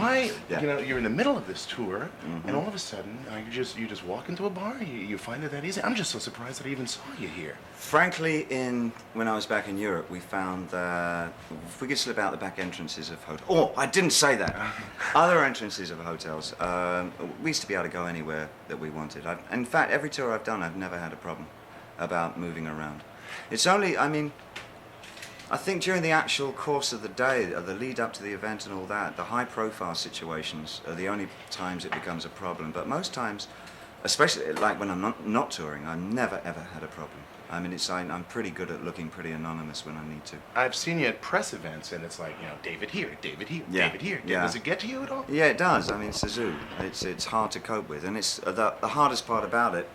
why, Yeah. you know, you're in the middle of this tour, and all of a sudden, you just walk into a bar, you find it that easy. I'm just so surprised that I even saw you here. Frankly, when I was back in Europe, we found that if we could slip out the back entrances of hotels. Oh, I didn't say that. Other entrances of hotels. We used to be able to go anywhere that we wanted. In fact, every tour I've done, I've never had a problem about moving around. It's only, I mean, I think during the actual course of the day, the lead up to the event and all that, the high profile situations are the only times it becomes a problem. But most times, especially like when I'm not touring, I've never ever had a problem. I mean, I'm pretty good at looking pretty anonymous when I need to. I've seen you at press events, and it's like, you know, David here, David here, Yeah. David here. Yeah. Does it get to you at all? Yeah, it does. I mean, it's a zoo. It's hard to cope with, and it's the hardest part about it,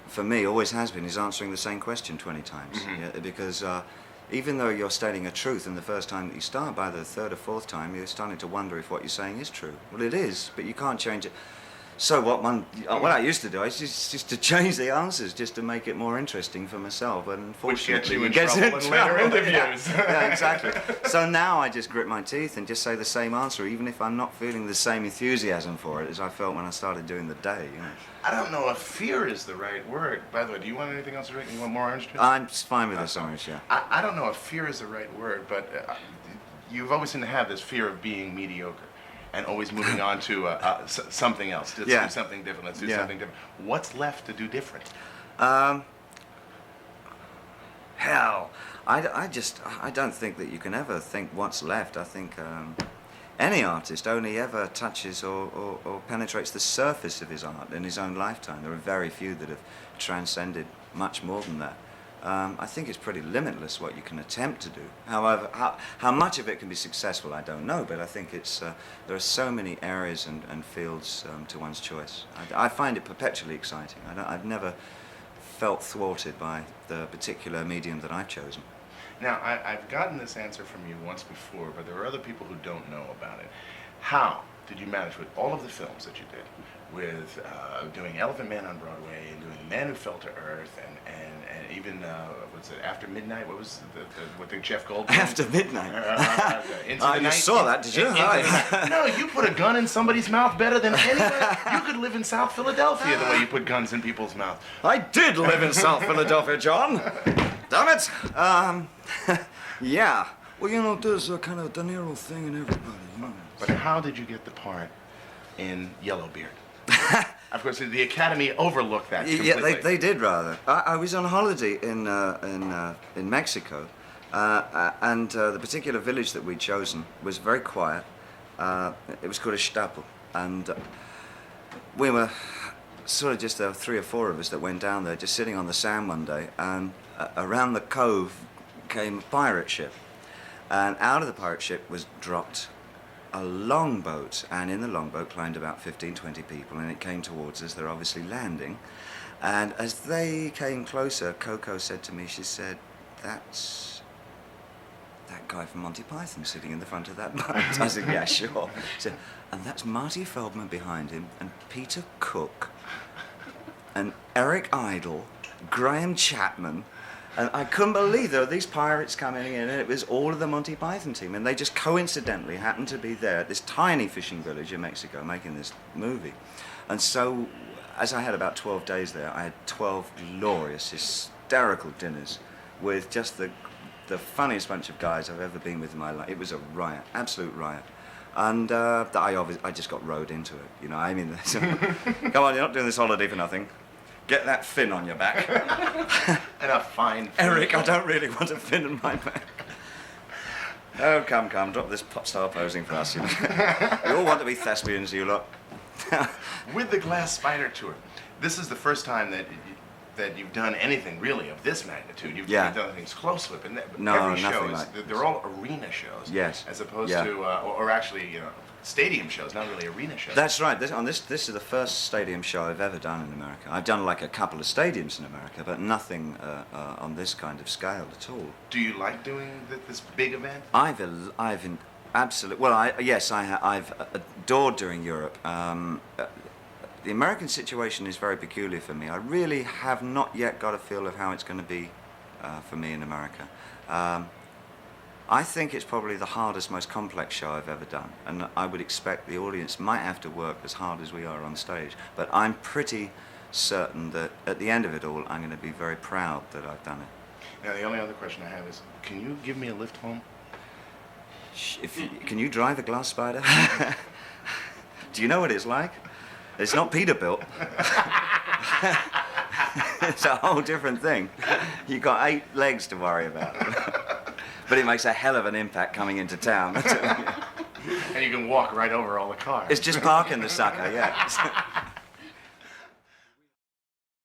for me, always has been, is answering the same question 20 times. Yeah, because even though you're stating a truth, and the first time that you start, by the third or fourth time, you're starting to wonder if what you're saying is true. Well, it is, but you can't change it. So what I used to do is just to change the answers, just to make it more interesting for myself. And unfortunately, which gets you in trouble in later interviews. Yeah, exactly. So now I just grit my teeth and just say the same answer, even if I'm not feeling the same enthusiasm for it as I felt when I started doing the day. You know. I don't know if fear is the right word. By the way, do you want anything else to drink? You want more orange juice? I'm fine with this orange, yeah. I don't know if fear is the right word, but you've always seemed to have this fear of being mediocre and always moving on to something else. Let's do something different. Let's do something different. What's left to do different? Hell, I don't think that you can ever think what's left. I think any artist only ever touches or penetrates the surface of his art in his own lifetime. There are very few that have transcended much more than that. I think it's pretty limitless what you can attempt to do. However, how much of it can be successful, I don't know, but I think it's, there are so many areas and fields to one's choice. I find it perpetually exciting. I've never felt thwarted by the particular medium that I've chosen. Now, I've gotten this answer from you once before, but there are other people who don't know about it. How did you manage with all of the films that you did, with doing Elephant Man on Broadway and doing Man Who Fell to Earth and even, what's it, After Midnight? What was with the Jeff Goldblum? After Midnight? Into the you Night. saw that, did you? No, you put a gun in somebody's mouth better than anybody. You could live in South Philadelphia the way you put guns in people's mouths. I did live in South Philadelphia, John. Damn it. Yeah. Well, you know, there's a kind of De Niro thing in everybody, you know. But how did you get the part in Yellowbeard? Of course, the Academy overlooked that completely. Yeah, they did rather. I was on holiday in Mexico, and the particular village that we'd chosen was very quiet. It was called Ixtapo, and we were sort of just 3 or 4 of us that went down there, just sitting on the sand one day, and around the cove came a pirate ship, and out of the pirate ship was dropped a longboat, and in the longboat climbed about 15, 20 people, and it came towards us. They're obviously landing, and as they came closer, Coco said to me, she said, "That's that guy from Monty Python sitting in the front of that boat." I said, "Yeah, sure." She said, "And that's Marty Feldman behind him, and Peter Cook, and Eric Idle, Graham Chapman." And I couldn't believe there were these pirates coming in, and it was all of the Monty Python team, and they just coincidentally happened to be there at this tiny fishing village in Mexico making this movie. And so, as I had about 12 days there, I had 12 glorious, hysterical dinners with just the funniest bunch of guys I've ever been with in my life. It was a riot, absolute riot. And I just got rowed into it, you know. I mean, come on, you're not doing this holiday for nothing. Get that fin on your back. And a fine fin. Eric, I don't really want a fin on my back. Oh, come, drop this pop star posing for us, you know. You all want to be thespians, you lot. With the Glass Spider Tour, this is the first time that you've done anything really of this magnitude. You've done things close with, and every show is, they're all arena shows. Yes. As opposed to, or actually, you know, stadium shows, not really arena shows. That's right. This is the first stadium show I've ever done in America. I've done like a couple of stadiums in America, but nothing on this kind of scale at all. Do you like doing this big event? I've absolutely. Well, I've adored doing Europe. The American situation is very peculiar for me. I really have not yet got a feel of how it's going to be for me in America. I think it's probably the hardest, most complex show I've ever done, and I would expect the audience might have to work as hard as we are on stage. But I'm pretty certain that at the end of it all, I'm going to be very proud that I've done it. Now, the only other question I have is, can you give me a lift home? Can you drive a glass spider? Do you know what it's like? It's not Peterbilt. It's a whole different thing. You've got 8 legs to worry about. But it makes a hell of an impact coming into town. And you can walk right over all the cars. It's just parking the sucker, yeah.